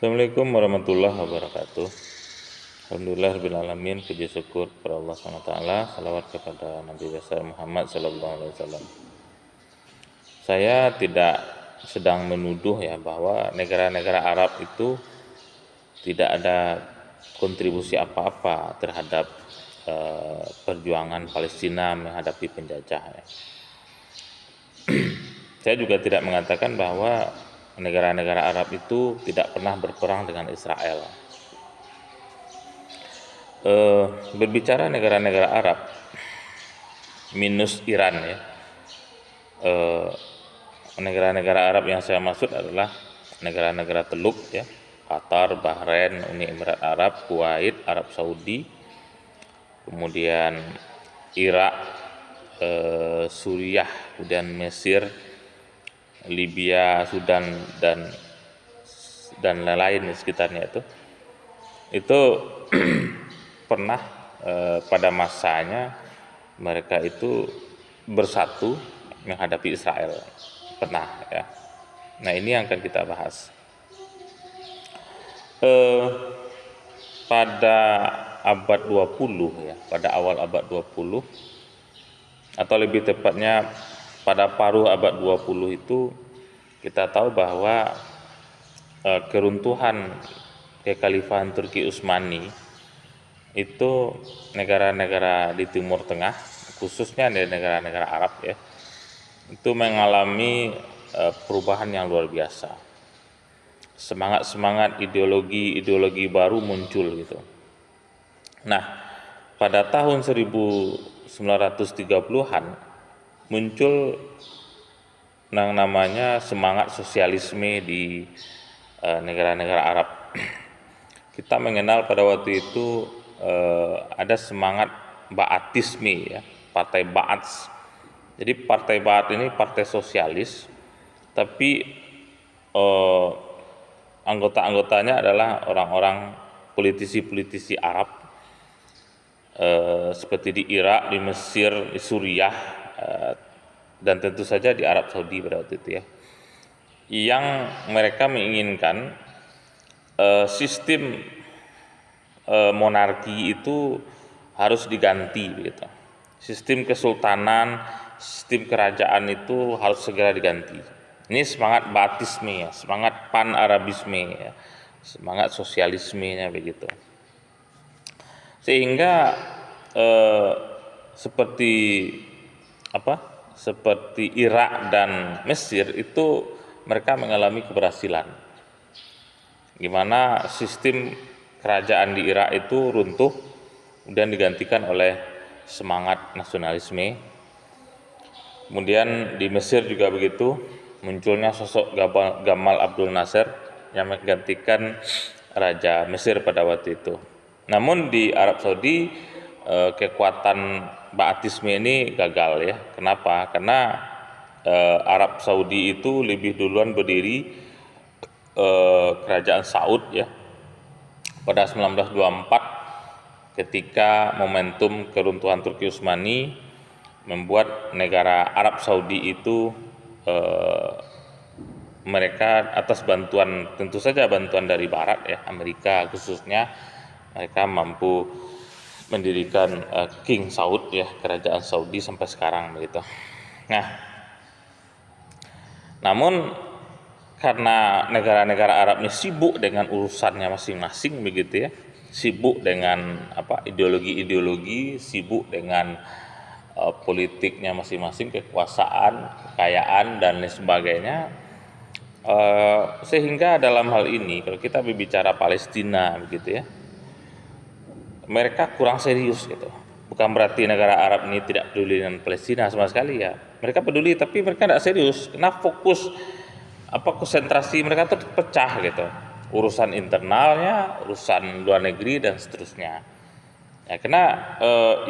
Assalamualaikum warahmatullahi wabarakatuh. Alhamdulillah rabbil alamin, puji syukur kepada Allah Subhanahu wa taala, salawat kepada Nabi besar Muhammad sallallahu alaihi wasallam. Saya tidak sedang menuduh ya bahwa negara-negara Arab itu tidak ada kontribusi apa-apa terhadap perjuangan Palestina menghadapi penjajah ya. Saya juga tidak mengatakan bahwa negara-negara Arab itu tidak pernah berperang dengan Israel. Berbicara negara-negara Arab minus Iran ya, negara-negara Arab yang saya maksud adalah negara-negara Teluk ya, Qatar, Bahrain, Uni Emirat Arab, Kuwait, Arab Saudi, kemudian Irak, Suriah, kemudian Mesir, Libya, Sudan, dan lain-lain di sekitarnya itu pernah pada masanya mereka itu bersatu menghadapi Israel, pernah ya. Nah, ini yang akan kita bahas. Pada abad 20 ya, pada awal abad 20 atau lebih tepatnya pada paruh abad 20 itu kita tahu bahwa keruntuhan kekhalifahan Turki Utsmani itu negara-negara di Timur Tengah, khususnya di negara-negara Arab ya, itu mengalami perubahan yang luar biasa. Semangat-semangat ideologi baru muncul gitu. Nah, pada tahun 1930-an muncul yang namanya semangat sosialisme di negara-negara Arab. Kita mengenal pada waktu itu ada semangat Ba'atisme ya, Partai Ba'ats. Jadi Partai Ba'ats ini partai sosialis, tapi anggota-anggotanya adalah orang-orang politisi-politisi Arab seperti di Irak, di Mesir, di Suriah, dan tentu saja di Arab Saudi pada waktu itu ya, yang mereka menginginkan sistem monarki itu harus diganti begitu. Sistem kesultanan, sistem kerajaan itu harus segera diganti. Ini semangat Ba'atisme ya, semangat pan-Arabisme ya, semangat sosialismenya begitu. Sehingga seperti Irak dan Mesir itu mereka mengalami keberhasilan, gimana sistem kerajaan di Irak itu runtuh dan digantikan oleh semangat nasionalisme. Kemudian di Mesir juga begitu, munculnya sosok Gamal Abdul Nasser yang menggantikan Raja Mesir pada waktu itu. Namun di Arab Saudi kekuatan Ba'atisme ini gagal ya. Kenapa? Karena Arab Saudi itu lebih duluan berdiri kerajaan Saud ya, pada 1924 ketika momentum keruntuhan Turki Utsmani membuat negara Arab Saudi itu mereka atas bantuan, tentu saja bantuan dari Barat ya, Amerika khususnya, mereka mampu mendirikan King Saud ya, kerajaan Saudi sampai sekarang begitu. Nah, namun karena negara-negara Arab ini sibuk dengan urusannya masing-masing begitu ya, sibuk dengan ideologi-ideologi, sibuk dengan politiknya masing-masing, kekuasaan, kekayaan dan lain sebagainya, sehingga dalam hal ini kalau kita berbicara Palestina begitu ya, mereka kurang serius gitu. Bukan berarti negara Arab ini tidak peduli dengan Palestina sama sekali ya, mereka peduli, tapi mereka tidak serius karena fokus konsentrasi mereka terpecah gitu, urusan internalnya, urusan luar negeri dan seterusnya ya. Karena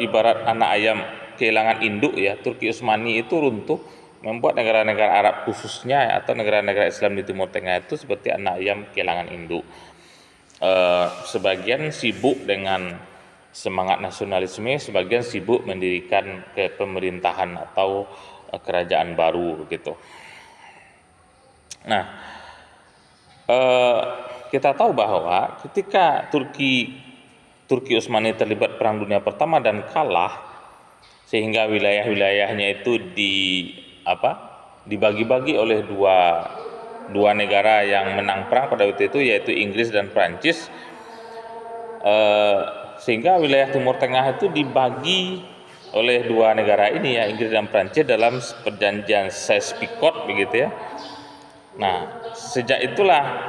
ibarat anak ayam kehilangan induk ya, Turki Utsmani itu runtuh membuat negara-negara Arab khususnya atau negara-negara Islam di Timur Tengah itu seperti anak ayam kehilangan induk. Sebagian sibuk dengan semangat nasionalisme, sebagian sibuk mendirikan kepemerintahan atau kerajaan baru gitu. Nah, kita tahu bahwa ketika Turki Utsmani terlibat Perang Dunia Pertama dan kalah, sehingga wilayah-wilayahnya itu dibagi-bagi oleh dua negara yang menang perang pada waktu itu, yaitu Inggris dan Prancis. Sehingga wilayah Timur Tengah itu dibagi oleh dua negara ini ya, Inggris dan Prancis, dalam perjanjian Sykes-Picot begitu ya. Nah, sejak itulah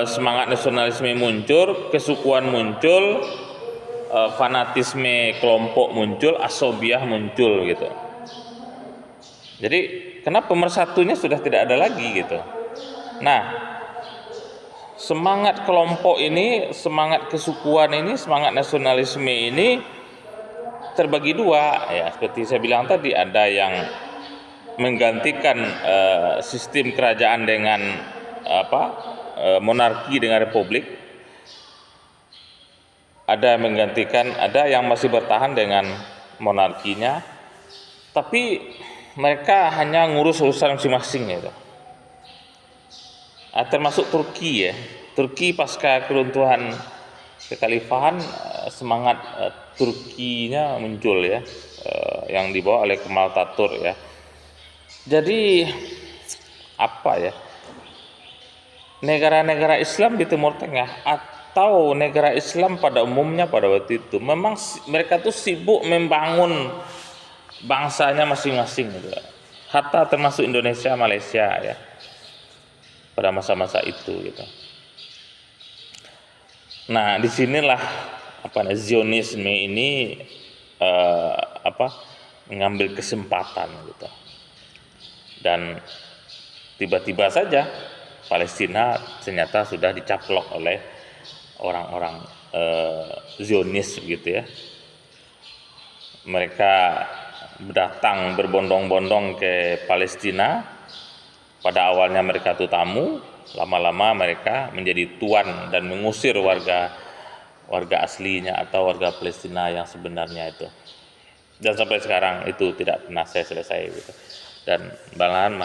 semangat nasionalisme muncul, kesukuan muncul, fanatisme kelompok muncul, asobiah muncul gitu. Jadi karena pemersatunya sudah tidak ada lagi gitu. Nah, semangat kelompok ini, semangat kesukuan ini, semangat nasionalisme ini terbagi dua ya, seperti saya bilang tadi, ada yang menggantikan sistem kerajaan dengan monarki dengan republik, ada yang menggantikan, ada yang masih bertahan dengan monarkinya, tapi mereka hanya ngurus urusan masing-masing gitu. Termasuk Turki ya. Turki pasca keruntuhan kekhalifahan, semangat Turkinya muncul ya, yang dibawa oleh Kemal Atatürk ya. Jadi negara-negara Islam di Timur Tengah atau negara Islam pada umumnya pada waktu itu memang mereka tuh sibuk membangun bangsanya masing-masing gitu. Hatta termasuk Indonesia, Malaysia ya, pada masa-masa itu gitu. Nah, disinilah Zionisme ini mengambil kesempatan gitu, dan tiba-tiba saja Palestina ternyata sudah dicaplok oleh orang-orang Zionis gitu ya. Mereka datang berbondong-bondong ke Palestina. Pada awalnya mereka itu tamu, lama-lama mereka menjadi tuan dan mengusir warga aslinya atau warga Palestina yang sebenarnya itu. Dan sampai sekarang itu tidak pernah selesai gitu. Dan malahan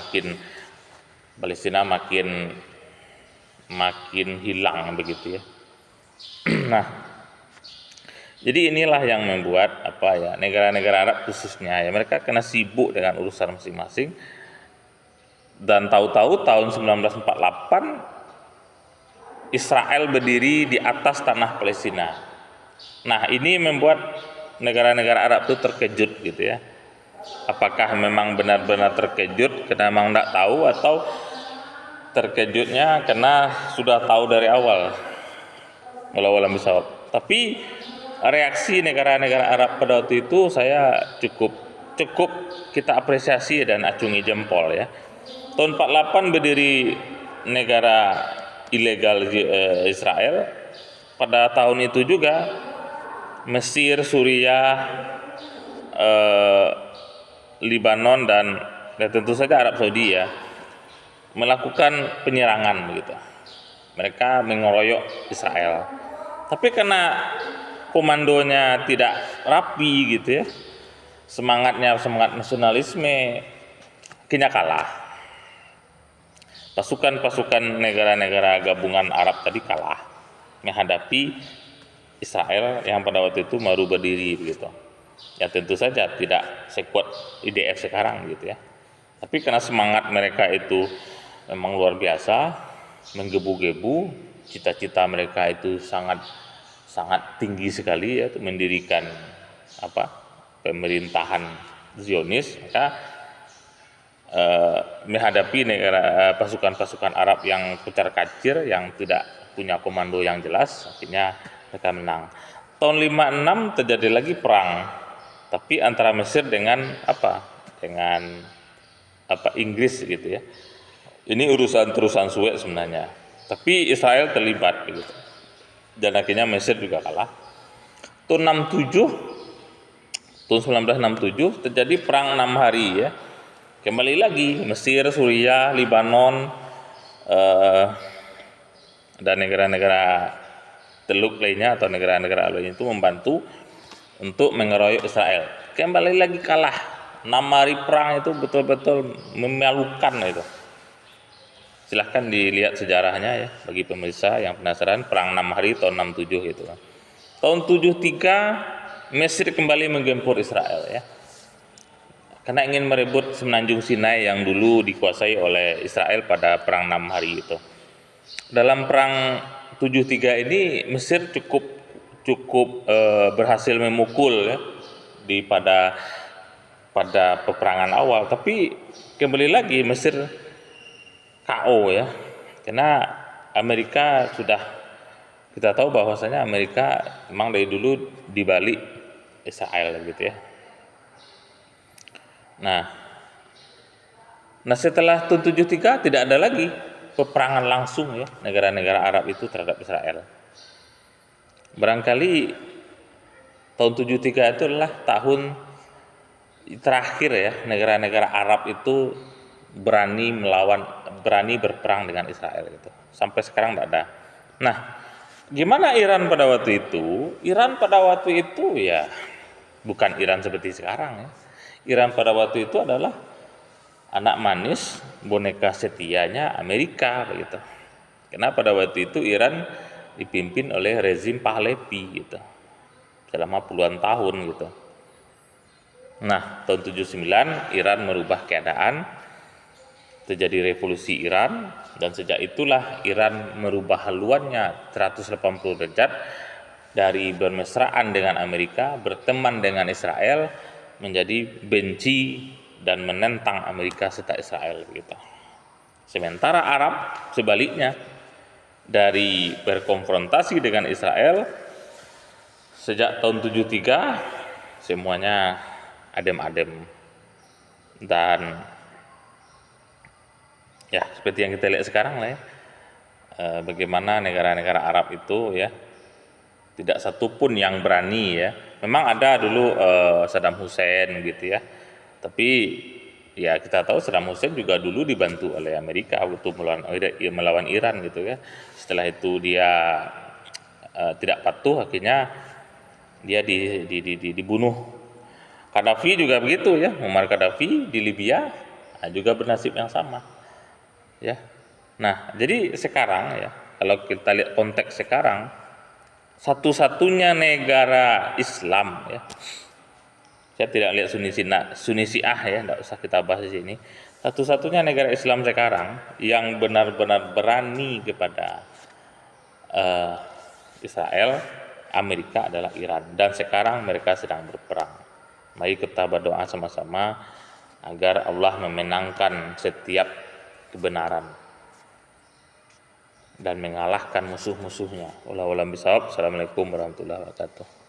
Palestina makin hilang begitu ya. Nah, jadi inilah yang membuat negara-negara Arab khususnya ya, mereka kena sibuk dengan urusan masing-masing. Dan tahu-tahu tahun 1948 Israel berdiri di atas tanah Palestina. Nah, ini membuat negara-negara Arab itu terkejut gitu ya. Apakah memang benar-benar terkejut karena memang tidak tahu, atau terkejutnya karena sudah tahu dari awal? Walau alam bisawab. Tapi reaksi negara-negara Arab pada waktu itu saya cukup kita apresiasi dan acungi jempol ya. Tahun 48 berdiri negara ilegal Israel. Pada tahun itu juga Mesir, Suriah, Libanon dan tentu saja Arab Saudi ya, melakukan penyerangan begitu. Mereka mengeroyok Israel. Tapi karena komandonya tidak rapi gitu ya, semangat nasionalisme, akhirnya kalah. Pasukan negara-negara gabungan Arab tadi kalah menghadapi Israel yang pada waktu itu baru berdiri gitu. Ya tentu saja tidak sekuat IDF sekarang gitu ya. Tapi karena semangat mereka itu memang luar biasa, menggebu-gebu, cita-cita mereka itu sangat tinggi sekali ya, untuk mendirikan pemerintahan Zionis. Maka menghadapi pasukan-pasukan Arab yang kucar-kacir, yang tidak punya komando yang jelas, akhirnya mereka menang. Tahun 56 terjadi lagi perang, tapi antara Mesir dengan Inggris gitu ya. Ini urusan Suez sebenarnya, tapi Israel terlibat gitu. Dan akhirnya Mesir juga kalah. Tahun 1967 terjadi perang 6 hari ya. Kembali lagi Mesir, Suriah, Libanon, dan negara-negara Teluk lainnya atau negara-negara lainnya itu membantu untuk mengeroyok Israel. Kembali lagi kalah. 6 hari perang itu betul-betul memalukan itu. Silahkan dilihat sejarahnya ya, bagi pemirsa yang penasaran, perang 6 hari tahun 67 gitu. Tahun 73 Mesir kembali menggempur Israel ya, karena ingin merebut semenanjung Sinai yang dulu dikuasai oleh Israel pada perang 6 hari itu. Dalam perang 73 ini Mesir cukup berhasil memukul ya pada peperangan awal, tapi kembali lagi Mesir KO ya, karena Amerika sudah, kita tahu bahwasanya Amerika memang dari dulu dibalik Israel gitu ya. Nah setelah tahun 73 tidak ada lagi peperangan langsung ya negara-negara Arab itu terhadap Israel. Barangkali tahun 73 itu adalah tahun terakhir ya negara-negara Arab itu berani berperang dengan Israel gitu. Sampai sekarang tidak ada. Nah, gimana Iran pada waktu itu? Iran pada waktu itu ya bukan Iran seperti sekarang ya. Iran pada waktu itu adalah anak manis, boneka setianya Amerika begitu. Karena pada waktu itu Iran dipimpin oleh rezim Pahlavi gitu, selama puluhan tahun gitu. Nah, tahun 79 Iran merubah keadaan, terjadi revolusi Iran, dan sejak itulah Iran merubah haluannya 180 derajat dari bermesraan dengan Amerika, berteman dengan Israel, menjadi benci dan menentang Amerika serta Israel begitu. Sementara Arab sebaliknya, dari berkonfrontasi dengan Israel sejak tahun 73 semuanya adem-adem, dan ya seperti yang kita lihat sekarang lah ya, bagaimana negara-negara Arab itu ya tidak satupun yang berani ya. Memang ada dulu Saddam Hussein gitu ya, tapi ya kita tahu Saddam Hussein juga dulu dibantu oleh Amerika untuk melawan Iran gitu ya. Setelah itu dia tidak patuh, akhirnya dia dibunuh. Gaddafi juga begitu ya, Muammar Gaddafi di Libya juga bernasib yang sama ya. Nah jadi sekarang ya, kalau kita lihat konteks sekarang, satu-satunya negara Islam ya, saya tidak lihat Sunni Syiah ya, tidak usah kita bahas di sini. Satu-satunya negara Islam sekarang yang benar-benar berani kepada Israel, Amerika adalah Iran, dan sekarang mereka sedang berperang. Mari kita berdoa sama-sama agar Allah memenangkan setiap kebenaran dan mengalahkan musuh-musuhnya. Wallahu a'lam bishawab. Assalamualaikum warahmatullahi wabarakatuh.